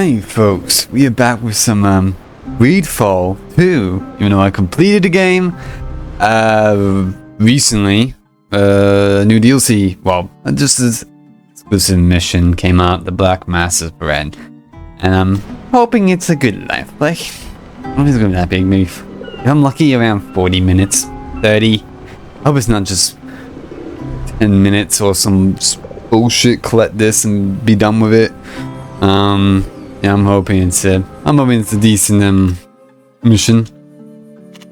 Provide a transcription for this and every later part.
Alright folks, we are back with some GreedFall 2, even though I completed the game recently. New DLC, well, just this exclusive mission came out, the Black Masses Peren, and I'm hoping it's a good life. Like, what is it gonna be that big? Maybe, if I'm lucky, around 40 minutes, 30. I hope it's not just 10 minutes or some bullshit, collect this and be done with it. Yeah, I'm hoping it's a decent mission.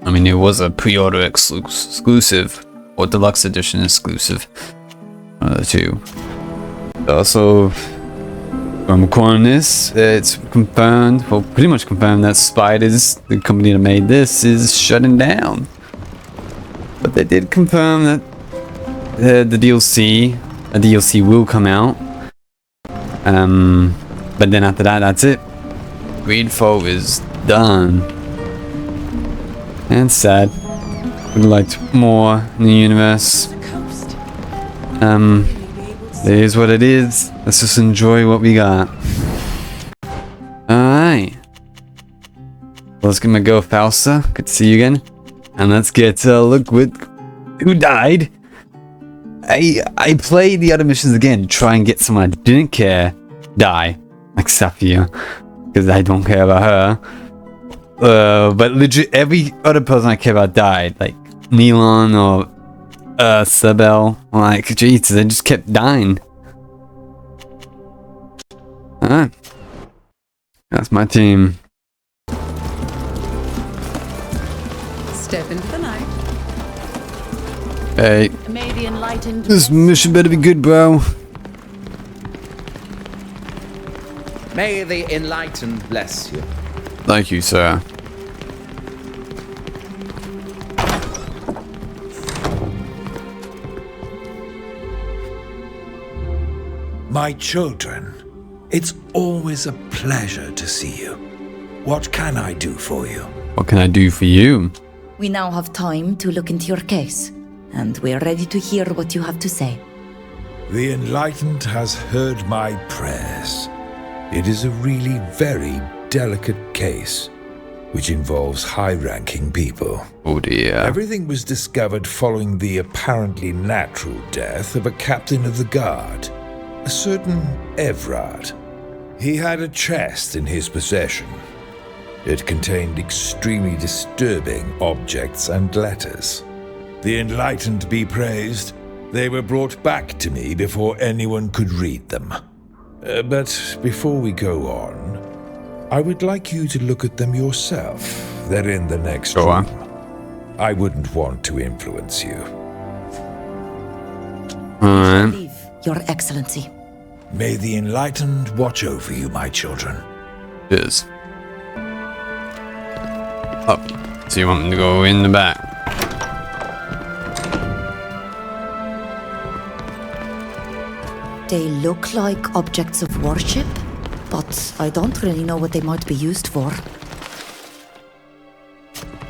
I mean, it was a pre-order exclusive or deluxe edition exclusive. Two. Also, I'm recording this. It's confirmed, well, pretty much confirmed that Spiders, the company that made this, is shutting down. But they did confirm that the DLC will come out. But then after that, that's it. GreedFall is done. And sad. Would have liked more in the universe. It is what it is. Let's just enjoy what we got. Alright. Let's get my go, Fausta. Good to see you again. And let's get a look with who died. I played the other missions again to try and get someone I didn't care die. Except for you, because I don't care about her. But legit, every other person I care about died. Like Milan or Sebel. Like, Jesus, they just kept dying. Alright. That's my team. Step into the night. Hey. May the enlightened This mission better be good, bro. May the enlightened bless you. Thank you, sir. My children, it's always a pleasure to see you. What can I do for you? What can I do for you? We now have time to look into your case, and we are ready to hear what you have to say. The enlightened has heard my prayers. It is a really very delicate case, which involves high-ranking people. Oh dear. Everything was discovered following the apparently natural death of a captain of the guard, a certain Evrard. He had a chest in his possession. It contained extremely disturbing objects and letters. The enlightened be praised, they were brought back to me before anyone could read them. But before we go on, I would like you to look at them yourself. They're in the next room. I wouldn't want to influence you. Alright. Leave, Your Excellency. May the enlightened watch over you, my children. Cheers. Up. So you want me to go in the back? They look like objects of worship, but I don't really know what they might be used for.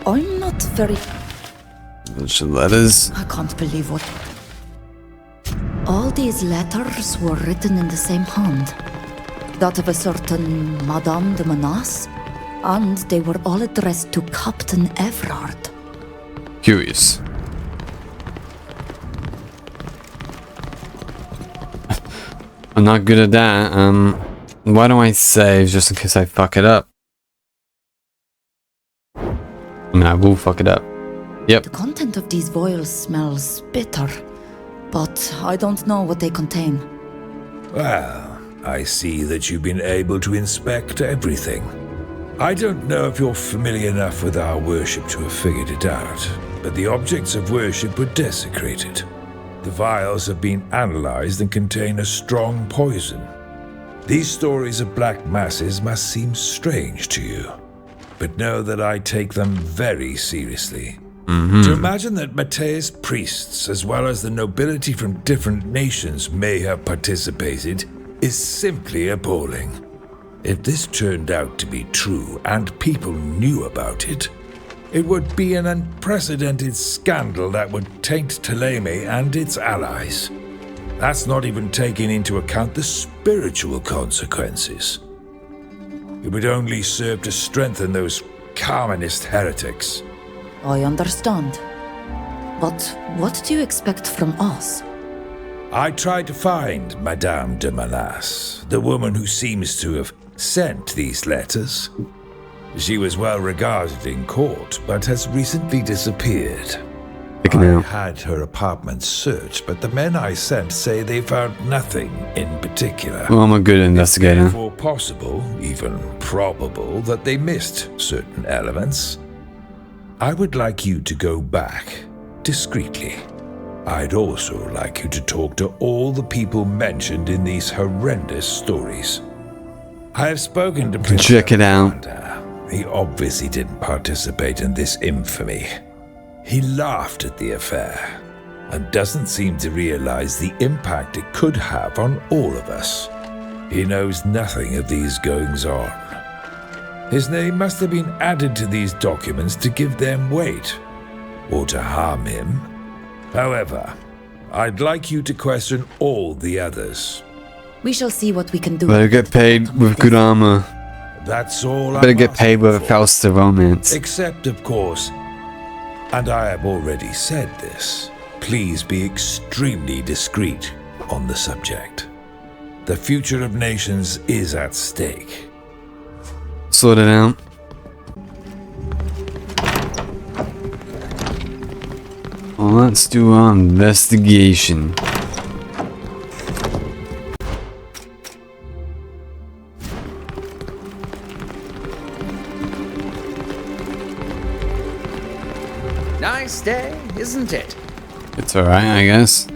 I'm not very... Bunch of letters. I can't believe what... All these letters were written in the same hand. That of a certain Madame de Menace, and they were all addressed to Captain Evrard. Curious. I'm not good at that. Why don't I save just in case I fuck it up? I mean, I will fuck it up. Yep. The content of these vials smells bitter, but I don't know what they contain. Well, I see that you've been able to inspect everything. I don't know if you're familiar enough with our worship to have figured it out, but the objects of worship were desecrated. The vials have been analyzed and contain a strong poison. These stories of black masses must seem strange to you, but know that I take them very seriously. To imagine that Mateus priests, as well as the nobility from different nations, may have participated is simply appalling. If this turned out to be true and people knew about it, it would be an unprecedented scandal that would taint Thélème and its allies. That's not even taking into account the spiritual consequences. It would only serve to strengthen those Carmenist heretics. I understand. But what do you expect from us? I tried to find Madame de Manas, the woman who seems to have sent these letters. She was well regarded in court, but has recently disappeared. Pick 'em I out. had her apartment searched, but the men I sent say they found nothing in particular. Well, I'm a good investigator. Therefore possible, even probable, that they missed certain elements. I would like you to go back, discreetly. I'd also like you to talk to all the people mentioned in these horrendous stories. I have spoken to Prince Check it out. Alexander. He obviously didn't participate in this infamy. He laughed at the affair and doesn't seem to realize the impact it could have on all of us. He knows nothing of these goings-on. His name must have been added to these documents to give them weight, or to harm him. However, I'd like you to question all the others. We shall see what we can do. Better get paid with good armor. That's all Better I'm get paid asking with a for. Fausta romance. Except, of course, and I have already said this, please be extremely discreet on the subject. The future of nations is at stake. Sort it out. Well, let's do our investigation. Nice day, isn't it? It's alright, I guess.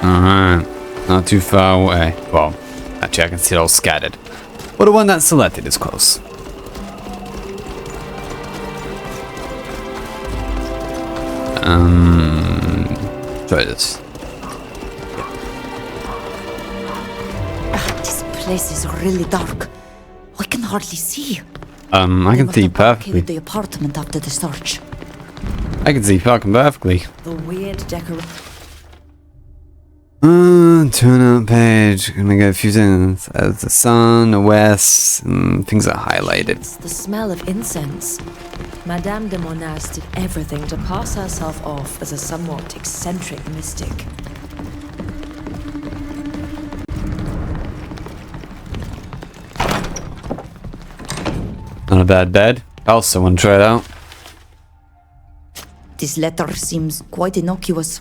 Alright. Not too far away. Well, actually I can see it all scattered. But the one that's selected is close. Try this. This place is really dark. I can hardly see. I They can must see have perfectly. barricaded the apartment after the search. I can see fucking perfectly. The weird decoration. Turn up page. Gonna get a few things. As the sun, the west, things are highlighted. The smell of incense. Madame de Monas did everything to pass herself off as a somewhat eccentric mystic. Not a bad bed. Also, want to try it out? This letter seems quite innocuous.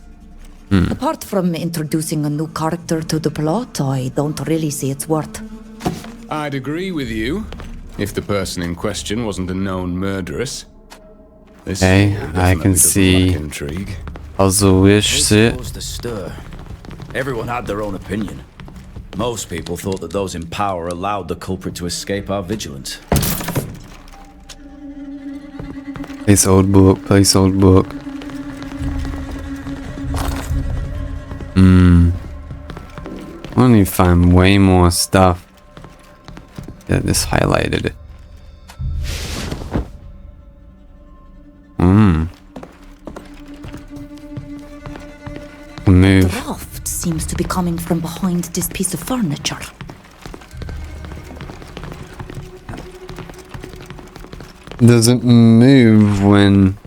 Apart from introducing a new character to the plot, I don't really see its worth. I'd agree with you, if the person in question wasn't a known murderess. This Okay, definitely I can doesn't see- lack intrigue. Puzzle-ish shit. Caused a stir. Everyone had their own opinion. Most people thought that those in power allowed the culprit to escape our vigilance. Place old book, place old book. I want to find way more stuff. Get this highlighted. The Move. raft seems to be coming from behind this piece of furniture. Doesn't move when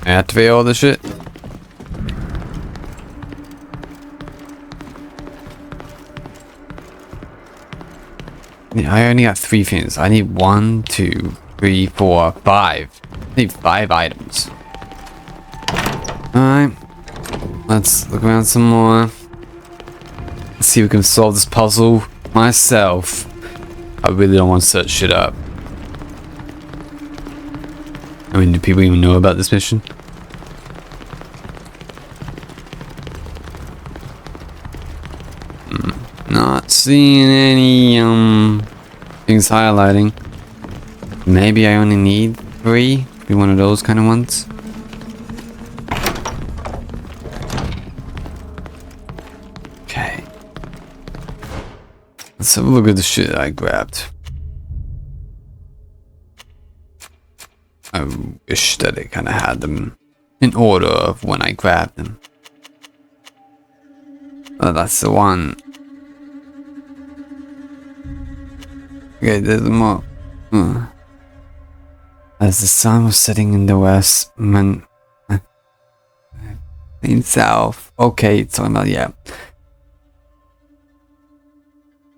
I activate all the shit. Yeah, I only got 3 things. I need 1, 2, 3, 4, 5. I need 5 items. Alright. Let's look around some more. Let's see if we can solve this puzzle myself. I really don't want to search shit up. I mean, do people even know about this mission? Not seeing any things highlighting. Maybe I only need 3. Be one of those kind of ones. Okay. Let's have a look at the shit I grabbed. I wish that it kind of had them in order of when I grabbed them. Oh, that's the one. Okay, there's more. As the sun was setting in the west, in south. Okay, it's talking about, yeah.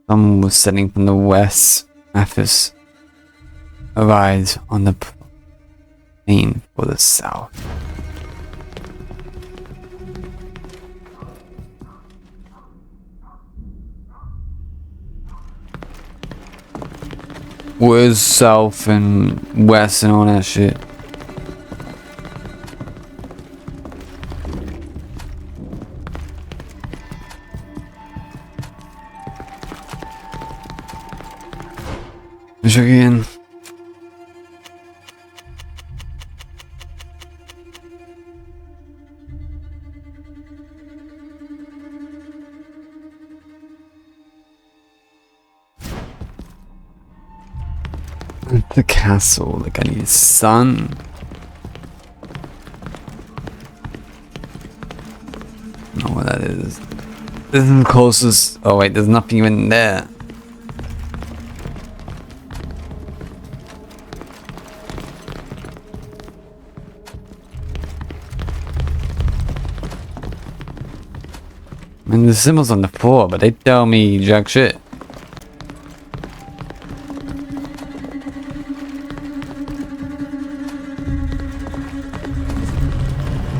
Sun was setting from the west. Mathis arrived on the plain for the south. Where's south and west and all that shit? Check again. The castle, like I need sun. I don't know what that is. This is the closest. Oh wait, there's nothing even there. I mean, the symbols on the floor, but they tell me jack shit.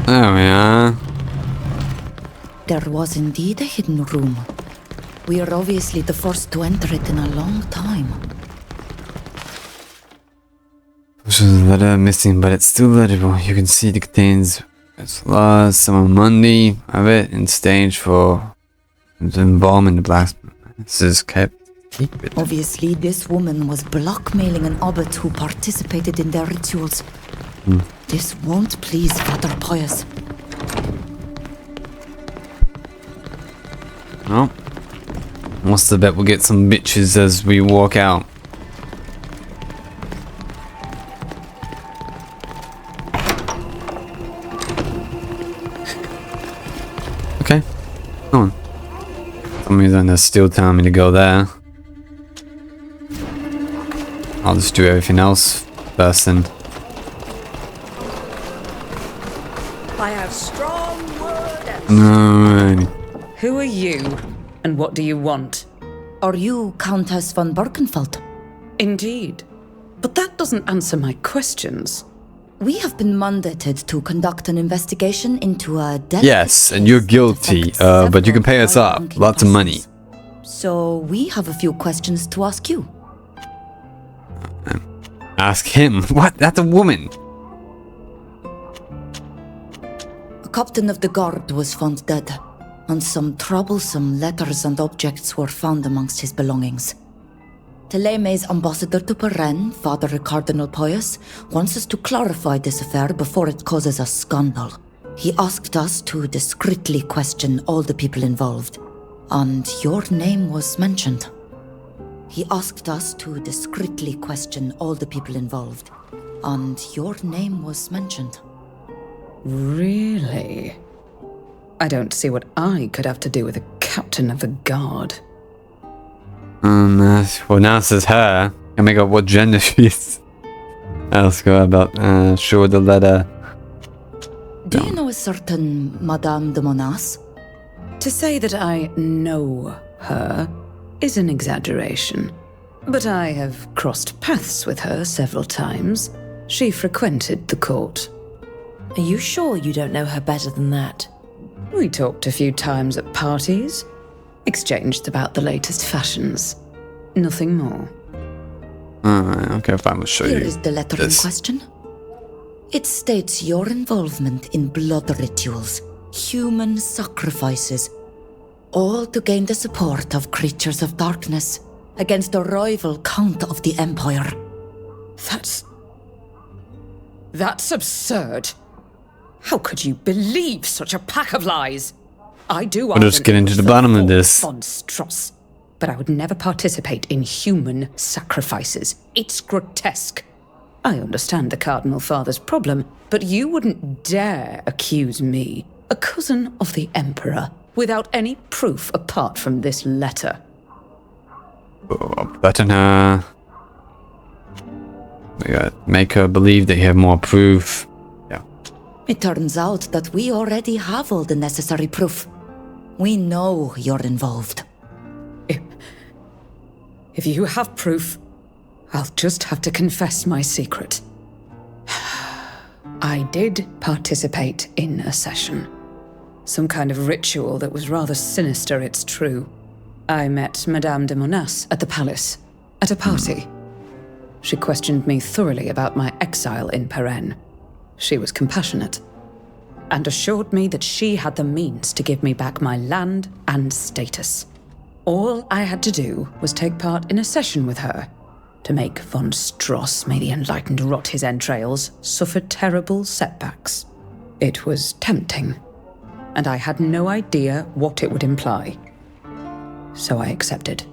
There we are. There was indeed a hidden room. We are obviously the first to enter it in a long time. There's a letter missing, but it's still legible. You can see it contains some money of it in stage for embalm in the blacksmith. This is kept secret. Obviously, this woman was blackmailing an abbot who participated in their rituals. This won't please Father Pius. No. What's the bet we'll get some bitches as we walk out? Okay. Come on. For some reason they're still telling me to go there. I'll just do everything else first then. I have strong word. No. Who are you, and what do you want? Are you Countess von Birkenfeld? Indeed. But that doesn't answer my questions. We have been mandated to conduct an investigation into a death. Yes, and you're guilty, but you can pay us up. Lots of money. So we have a few questions to ask you. Ask him. What? That's a woman. A captain of the guard was found dead, and some troublesome letters and objects were found amongst his belongings. Teleme's ambassador to Peren, Father Cardinal Pius, wants us to clarify this affair before it causes a scandal. He asked us to discreetly question all the people involved, and your name was mentioned. He asked us to discreetly question all the people involved, and your name was mentioned. Really? I don't see what I could have to do with a captain of the guard. Well, now it says her. Can make up what gender she is. Ask her about, show the letter. Do you know a certain Madame de Monas? To say that I know her is an exaggeration. But I have crossed paths with her several times. She frequented the court. Are you sure you don't know her better than that? We talked a few times at parties, exchanged about the latest fashions. Nothing more. Alright, okay, fine, we'll show Here you. is the letter in question. It states your involvement in blood rituals, human sacrifices, all to gain the support of creatures of darkness against a rival count of the Empire. That's absurd. How could you believe such a pack of lies? I do. We'll just get into the bottom of this. Von Struss, but I would never participate in human sacrifices. It's grotesque. I understand the Cardinal Father's problem, but you wouldn't dare accuse me, a cousin of the Emperor, without any proof apart from this letter. I'll put that in her. We gotta make her believe that you have more proof. Yeah. It turns out that we already have all the necessary proof. We know you're involved. If you have proof, I'll just have to confess my secret. I did participate in a session. Some kind of ritual that was rather sinister, it's true. I met Madame de Monas at the palace, at a party. She questioned me thoroughly about my exile in Peren. She was compassionate, and assured me that she had the means to give me back my land and status. All I had to do was take part in a session with her to make von Stross, may the enlightened rot his entrails, suffer terrible setbacks. It was tempting, and I had no idea what it would imply. So I accepted.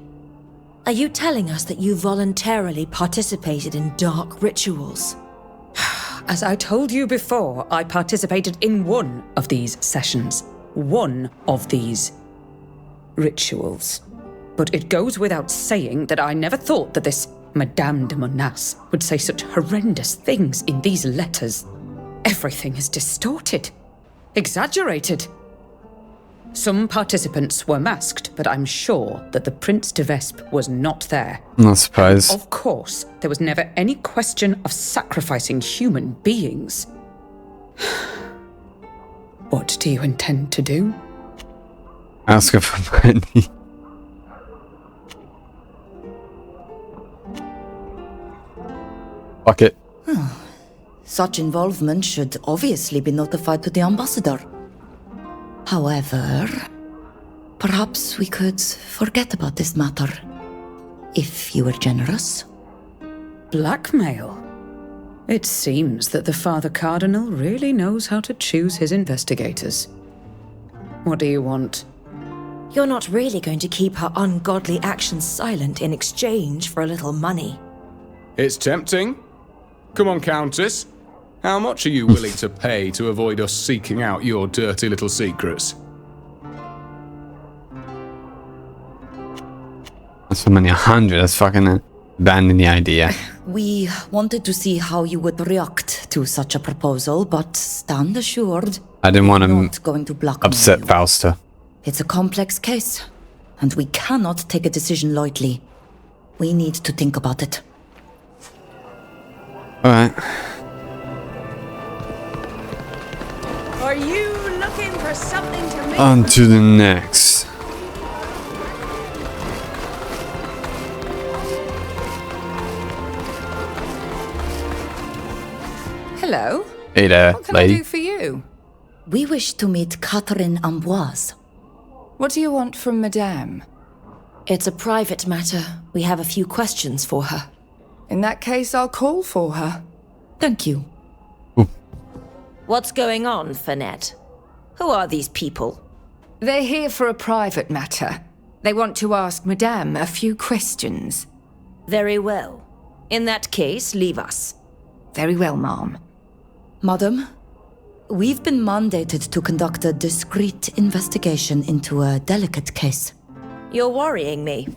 Are you telling us that you voluntarily participated in dark rituals? As I told you before, I participated in one of these sessions. One of these rituals. But it goes without saying that I never thought that this Madame de Monas would say such horrendous things in these letters. Everything is distorted, exaggerated. Some participants were masked, but I'm sure that the Prince de Vespe was not there. Not surprised. Of course, there was never any question of sacrificing human beings. What do you intend to do? Ask her for money. Fuck it. Such involvement should obviously be notified to the ambassador. However, perhaps we could forget about this matter, if you were generous. Blackmail? It seems that the Father Cardinal really knows how to choose his investigators. What do you want? You're not really going to keep her ungodly actions silent in exchange for a little money. It's tempting. Come on, Countess. How much are you willing to pay to avoid us seeking out your dirty little secrets? That's for money 100. That's fucking abandon the idea. We wanted to see how you would react to such a proposal, but stand assured, I didn't want not going to blackmail upset you. Fausta. It's a complex case, and we cannot take a decision lightly. We need to think about it. Alright. Are you looking for something to make? On to the next. Hello? Hey there, What can I lady. do for you? We wish to meet Catherine Amboise. What do you want from Madame? It's a private matter. We have a few questions for her. In that case, I'll call for her. Thank you. What's going on, Finette? Who are these people? They're here for a private matter. They want to ask Madame a few questions. Very well. In that case, leave us. Very well, ma'am. Madam, we've been mandated to conduct a discreet investigation into a delicate case. You're worrying me.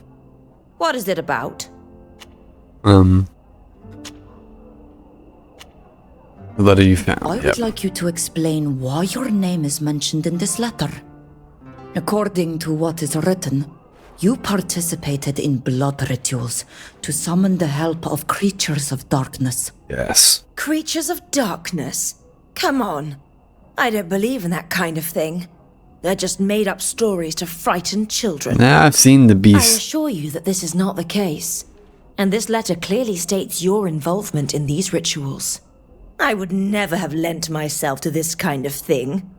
What is it about? The letter you found. I would like you to explain why your name is mentioned in this letter. According to what is written, you participated in blood rituals to summon the help of creatures of darkness. Yes. Creatures of darkness? Come on. I don't believe in that kind of thing. They're just made-up stories to frighten children. Now I've seen the I beast. assure you that this is not the case. And this letter clearly states your involvement in these rituals. I would never have lent myself to this kind of thing.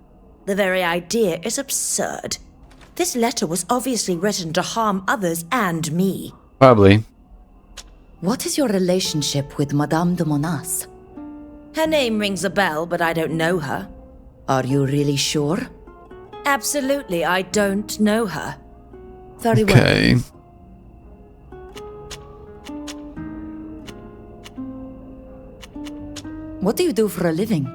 The very idea is absurd. This letter was obviously written to harm others and me. Probably. What is your relationship with Madame de Monas? Her name rings a bell, but I don't know her. Are you really sure? Absolutely, I don't know her. Very well. Okay. What do you do for a living?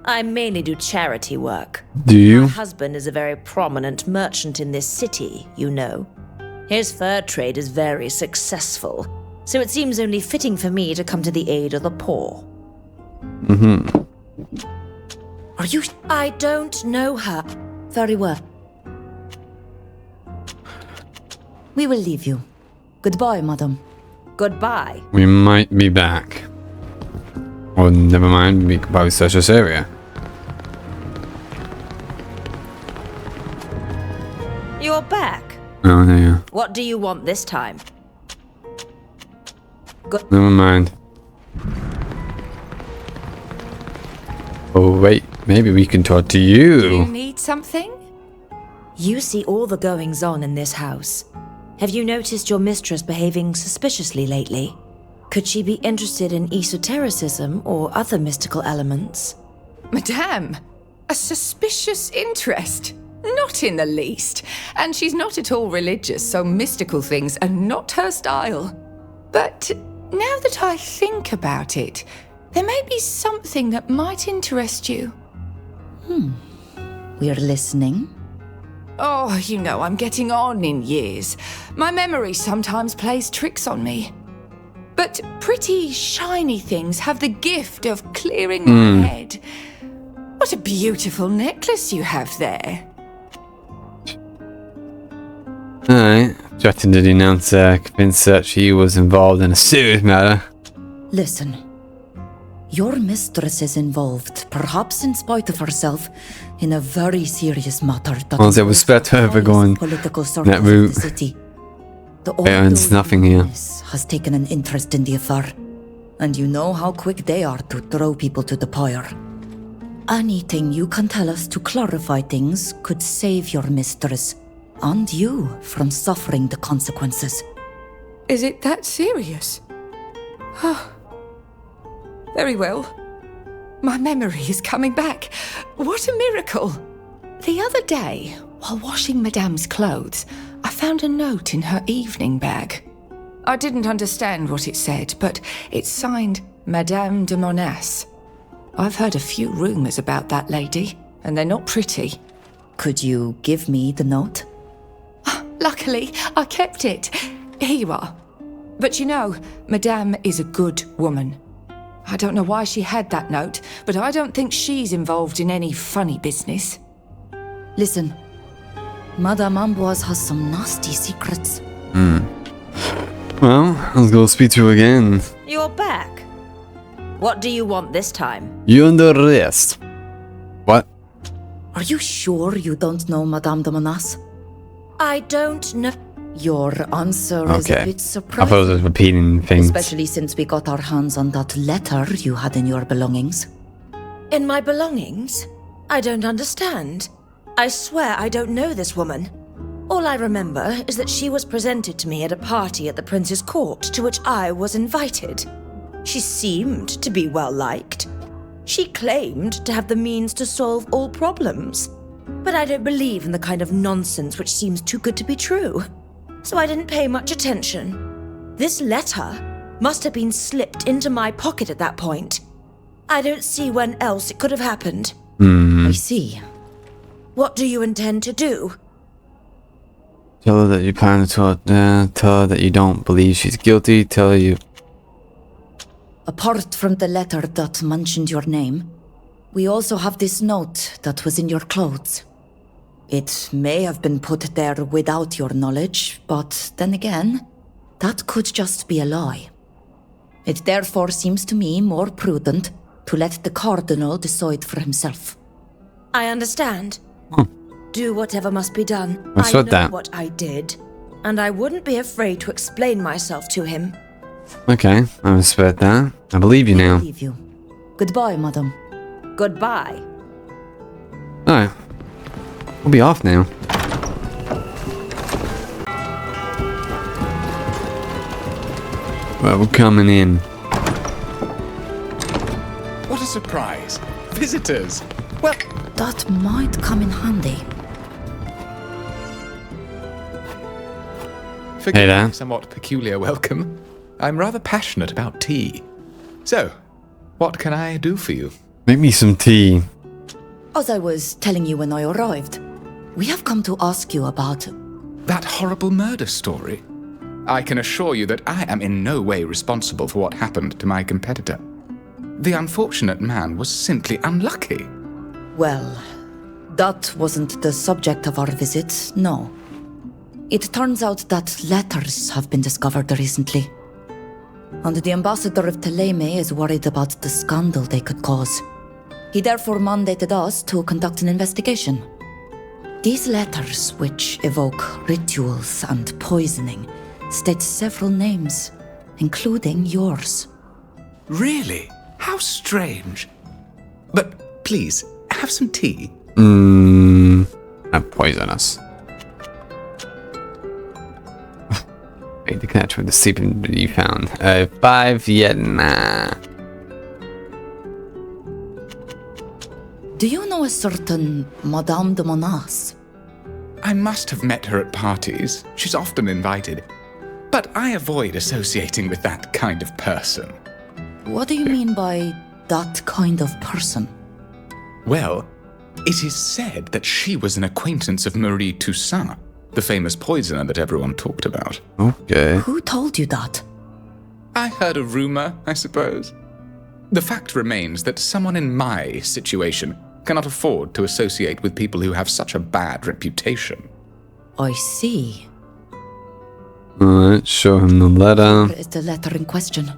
I mainly do charity work. Do you? My husband is a very prominent merchant in this city, you know. His fur trade is very successful, so it seems only fitting for me to come to the aid of the poor. Are you... I don't know her. Very well. We will leave you. Goodbye, madam. Goodbye. We might be back. Or never mind, we could probably search this area. You're back. Oh, there you are. What do you want this time? Never mind. Oh, wait. Maybe we can talk to You you. need something? You see all the goings-on in this house. Have you noticed your mistress behaving suspiciously lately? Could she be interested in esotericism or other mystical elements? Madame, a suspicious interest? Not in the least. And she's not at all religious, so mystical things are not her style. But now that I think about it, there may be something that might interest you. We're listening. Oh, you know, I'm getting on in years. My memory sometimes plays tricks on me. But pretty shiny things have the gift of clearing my head. What a beautiful necklace you have there. Alright. Threatened to denounce convinced that she was involved in a serious matter. Listen. Your mistress is involved, perhaps in spite of herself, in a very serious matter that Well, there was respect to her for going political that circles route. of the city. The Peren's old nothing here. Lordess has taken an interest in the affair, and you know how quick they are to throw people to the pyre. Anything you can tell us to clarify things could save your mistress and you from suffering the consequences. Is it that serious? Oh, very well. My memory is coming back. What a miracle! The other day, while washing Madame's clothes, I found a note in her evening bag. I didn't understand what it said, but it's signed Madame de Monas. I've heard a few rumours about that lady, and they're not pretty. Could you give me the note? Luckily, I kept it. Here you are. But you know, Madame is a good woman. I don't know why she had that note, but I don't think she's involved in any funny business. Listen, Madame Amboise has some nasty secrets. Well, let's go speak to her again. You're back. What do you want this time? You under arrest. What? Are you sure you don't know Madame de Monas? I don't know. Your answer is a Okay. bit I surprising. thought I was repeating things. Especially since we got our hands on that letter you had in your belongings. In my belongings? I don't understand. I swear I don't know this woman. All I remember is that she was presented to me at a party at the prince's court to which I was invited. She seemed to be well liked. She claimed to have the means to solve all problems. But I don't believe in the kind of nonsense which seems too good to be true. So I didn't pay much attention. This letter must have been slipped into my pocket at that point. I don't see when else it could have happened. I see. What do you intend to do? Tell her that you plan to tell her that you don't believe she's guilty. Tell her you. Apart from the letter that mentioned your name, we also have this note that was in your clothes. It may have been put there without your knowledge, but then again, that could just be a lie. It therefore seems to me more prudent to let the Cardinal decide for himself. I understand. Do whatever must be done. What's I with know that? what I did, and I wouldn't be afraid to explain myself to him. Okay, I respect that. I believe you I now. believe you. Goodbye, madam. Goodbye. Alright. We'll be off now. Well, we're coming in. What a surprise. Visitors. Well, That might come in handy. forgive there. my somewhat peculiar welcome. I'm rather passionate about tea. So, what can I do for you? Make me some tea. As I was telling you when I arrived, we have come to ask you about... That horrible murder story. I can assure you that I am in no way responsible for what happened to my competitor. The unfortunate man was simply unlucky. Well, that wasn't the subject of our visit, no. It turns out that letters have been discovered recently. And the ambassador of Thélème is worried about the scandal they could cause. He therefore mandated us to conduct an investigation. These letters, which evoke rituals and poisoning, state several names, including yours. Really? How strange. But please, have some tea. Not poisonous. Wait, the catch with the sleeping that you found. 5, yet nah. Do you know a certain Madame de Monas? I must have met her at parties. She's often invited. But I avoid associating with that kind of person. What do you mean by that kind of person? Well, it is said that she was an acquaintance of Marie Toussaint, the famous poisoner that everyone talked about. Okay. Who told you that? I heard a rumor, I suppose. The fact remains that someone in my situation cannot afford to associate with people who have such a bad reputation. I see. Alright, show him the letter. Here is the letter in question.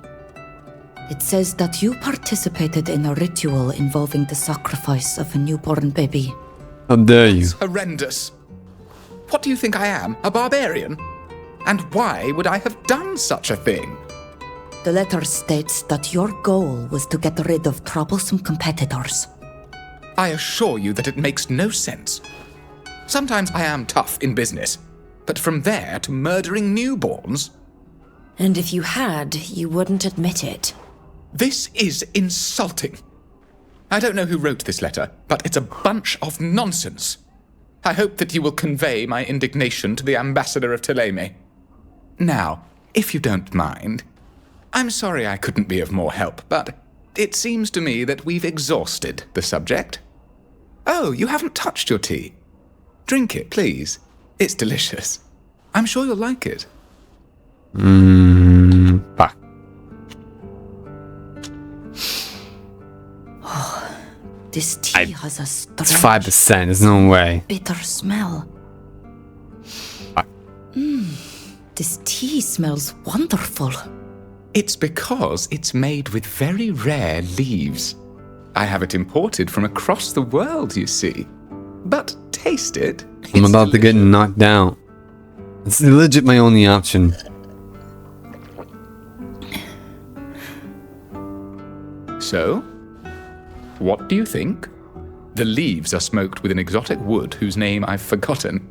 It says that you participated in a ritual involving the sacrifice of a newborn baby. How dare you? It's horrendous. What do you think I am, a barbarian? And why would I have done such a thing? The letter states that your goal was to get rid of troublesome competitors. I assure you that it makes no sense. Sometimes I am tough in business, but from there to murdering newborns? And if you had, you wouldn't admit it. This is insulting. I don't know who wrote this letter, but it's a bunch of nonsense. I hope that you will convey my indignation to the ambassador of Thélème. Now, if you don't mind, I'm sorry I couldn't be of more help, but it seems to me that we've exhausted the subject. Oh, you haven't touched your tea. Drink it, please. It's delicious. I'm sure you'll like it. Fuck. This tea has a It's strange, 5%, there's no way. bitter smell. Fuck. This tea smells wonderful. It's because it's made with very rare leaves. I have it imported from across the world, you see. But taste it. I'm It's about to get delicious. knocked out. It's legit my only option. So, what do you think? The leaves are smoked with an exotic wood whose name I've forgotten.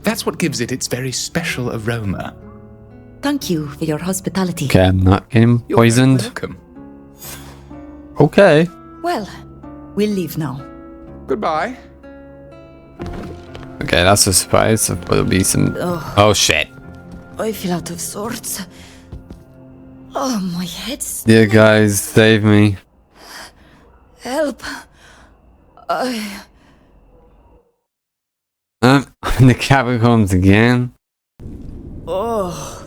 That's what gives it its very special aroma. Thank you for your hospitality. Okay, I'm not getting You're poisoned. very welcome. Okay. Well, we'll leave now. Goodbye. Okay, that's a surprise. There'll be some... Oh, shit. I feel out of sorts. Oh, my head's... Yeah, guys, save me. Help. In the catacombs again? Oh,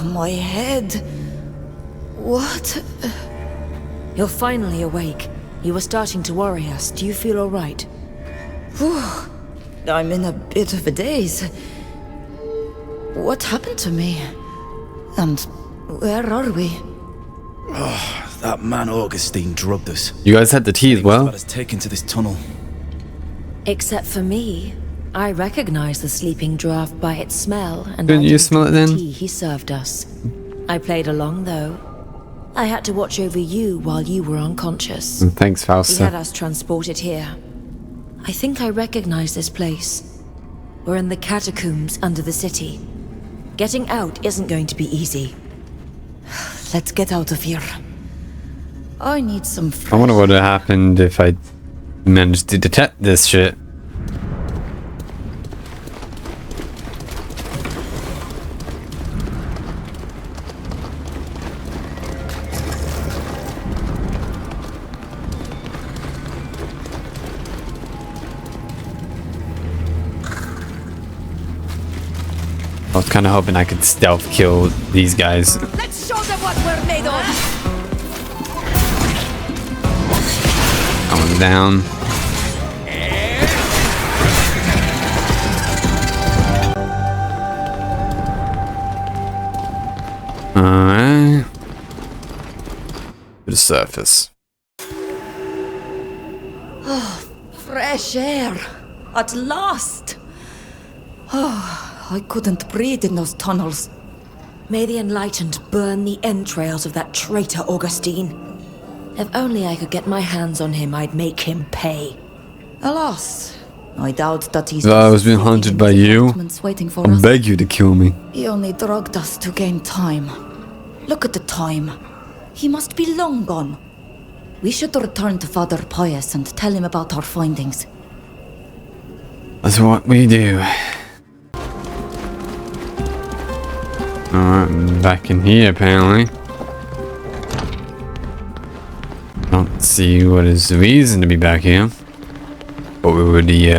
my head. What? You're finally awake. You were starting to worry us. Do you feel all right? I'm in a bit of a daze. What happened to me? And where are we? That man Augustine drugged us. You guys had the tea as well? Got us taken to this tunnel. Except for me. I recognize the sleeping draft by its smell, and Couldn't I you drank smell it the then? tea he served us. I played along, though. I had to watch over you while you were unconscious. Thanks, He had Fausta. us transported here. I think I recognize this place. We're in the catacombs under the city. Getting out isn't going to be easy. Let's get out of here. I need some I fresh... wonder what would have happened if I managed to detect this shit. I was kind of hoping I could stealth kill these guys. Let's show them what we're made of! That one's down. Alright. To the surface. Fresh air. At last. Oh, I couldn't breathe in those tunnels. May the Enlightened burn the entrails of that traitor Augustine. If only I could get my hands on him, I'd make him pay. Alas, I doubt that he's. If I was being hunted by you, waiting for I us. beg you to kill me. He only drugged us to gain time. Look at the time. He must be long gone. We should return to Father Pius and tell him about our findings. That's what we do. Alright, I'm back in here apparently. Don't see what is the reason to be back here. But we already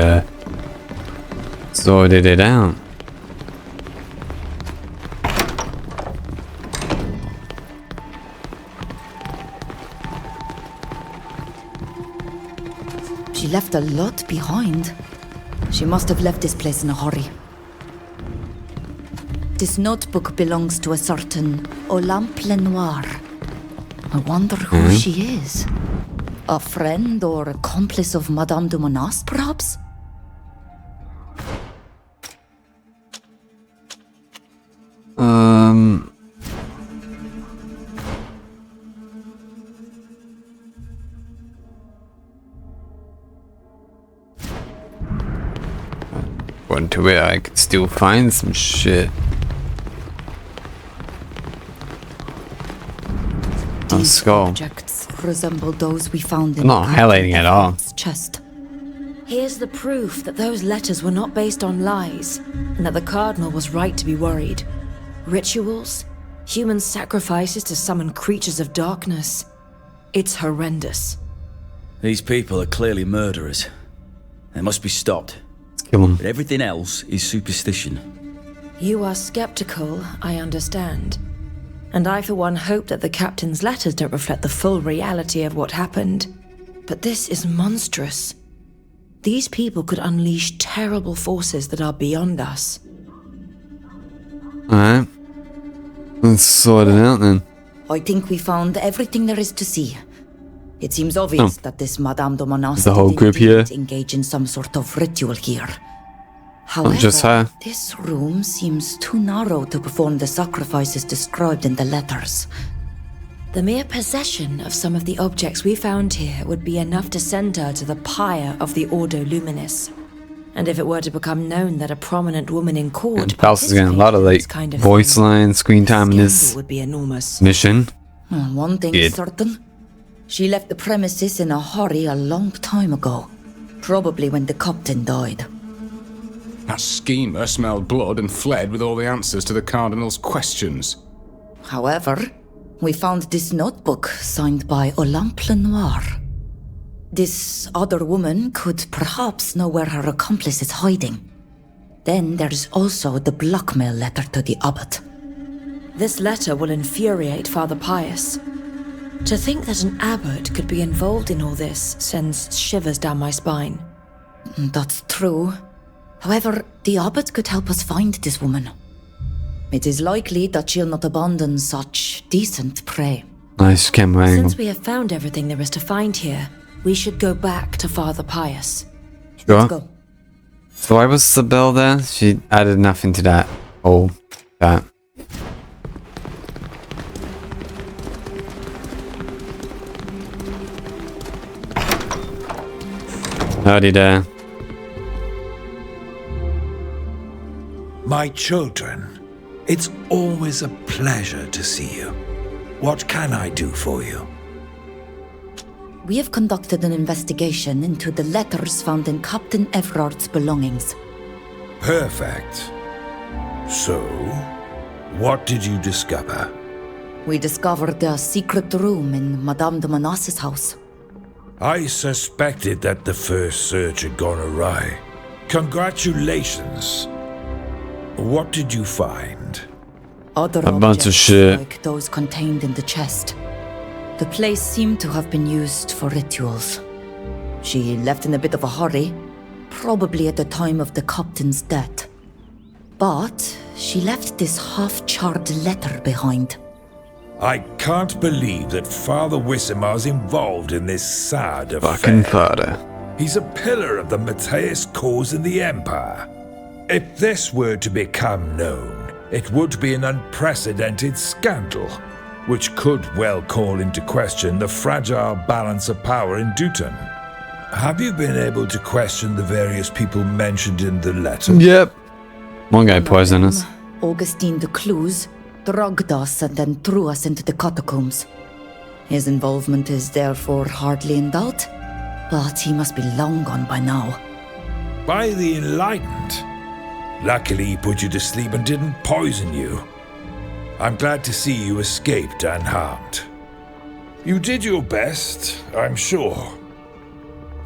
sorted it out. She left a lot behind. She must have left this place in a hurry. This notebook belongs to a certain Olympe Lenoir. I wonder who she is. A friend or accomplice of Madame de Monas, perhaps? Going to where I could still find some shit. These skull. objects resemble those we found in I'm not highlighting at all. chest. Here's the proof that those letters were not based on lies, and that the Cardinal was right to be worried. Rituals, human sacrifices to summon creatures of darkness. It's horrendous. These people are clearly murderers. They must be stopped. Let's kill him. But everything else is superstition. You are skeptical, I understand. And I for one hope that the Captain's letters don't reflect the full reality of what happened. But this is monstrous. These people could unleash terrible forces that are beyond us. Alright. Let's sort it out then. I think we found everything there is to see. It seems obvious that this Madame de Monas The whole did group indeed here? engage in some sort of ritual here. However, just her. this room seems too narrow to perform the sacrifices described in the letters. The mere possession of some of the objects we found here would be enough to send her to the pyre of the Ordo Luminis. And if it were to become known that a prominent woman in court And Palace is getting a lot of participated in like this kind of voice thing, line, screen time in scandal this would be enormous. mission. One thing Good. is certain. She left the premises in a hurry a long time ago. Probably when the captain died. That schemer smelled blood and fled with all the answers to the Cardinal's questions. However, we found this notebook signed by Olympe Lenoir. This other woman could perhaps know where her accomplice is hiding. Then there's also the blackmail letter to the abbot. This letter will infuriate Father Pius. To think that an abbot could be involved in all this sends shivers down my spine. That's true. However, the abbot could help us find this woman. It is likely that she'll not abandon such decent prey. Nice camera angle. Since we have found everything there is to find here, we should go back to Father Pius. Sure. Let's go. So why was the bell there? She added nothing to that. Oh, that. Howdy there. My children, it's always a pleasure to see you. What can I do for you? We have conducted an investigation into the letters found in Captain Everard's belongings. Perfect. So, what did you discover? We discovered a secret room in Madame de Monas's house. I suspected that the first search had gone awry. Congratulations. What did you find? Other A bunch of objects shit. like those contained in the chest. The place seemed to have been used for rituals. She left in a bit of a hurry, probably at the time of the captain's death. But she left this half-charred letter behind. I can't believe that Father Wissemar's involved in this sad affair. Fucking father. He's a pillar of the Matthias cause in the Empire. If this were to become known, it would be an unprecedented scandal, which could well call into question the fragile balance of power in Duton. Have you been able to question the various people mentioned in the letter? Yep. One guy poisoned us. Augustine de Cluse drugged us and then threw us into the catacombs. His involvement is therefore hardly in doubt, but he must be long gone by now. By the enlightened. Luckily he put you to sleep and didn't poison you. I'm glad to see you escaped unharmed. You did your best, I'm sure.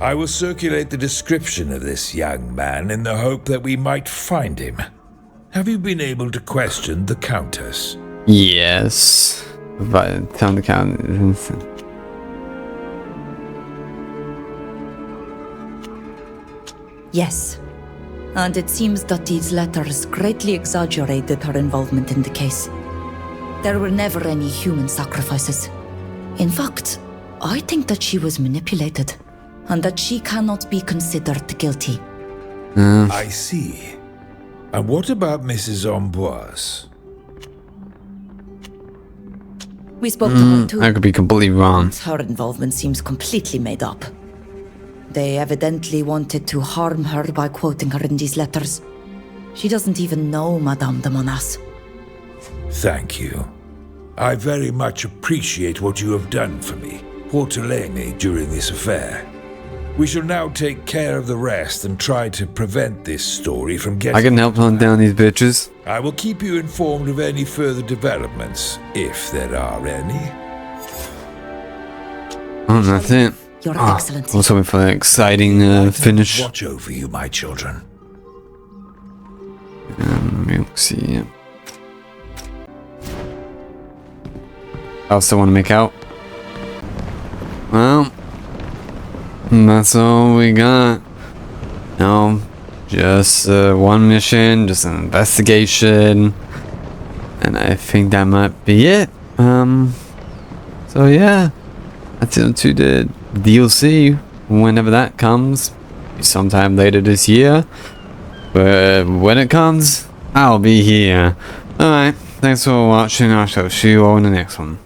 I will circulate the description of this young man in the hope that we might find him. Have you been able to question the Countess? Yes. But found the Countess. Yes. And it seems that these letters greatly exaggerated her involvement in the case. There were never any human sacrifices. In fact, I think that she was manipulated, and that she cannot be considered guilty. I see. And what about Mrs. Amboise? We spoke to her too. I could be completely wrong. Her involvement seems completely made up. They evidently wanted to harm her by quoting her in these letters. She doesn't even know Madame de Monas. Thank you. I very much appreciate what you have done for me, poor Thélème, during this affair. We shall now take care of the rest and try to prevent this story from getting... I can help hunt down these bitches. I will keep you informed of any further developments, if there are any. Oh, that's it. Your I Excellency. was hoping for an exciting finish. Watch over you, my children. We'll see. I also want to make out. Well, that's all we got. No, just one mission, just an investigation, and I think that might be it. So yeah, that's it to the DLC whenever that comes, sometime later this year. But when it comes, I'll be here. Alright, thanks for watching. I shall see you all in the next one.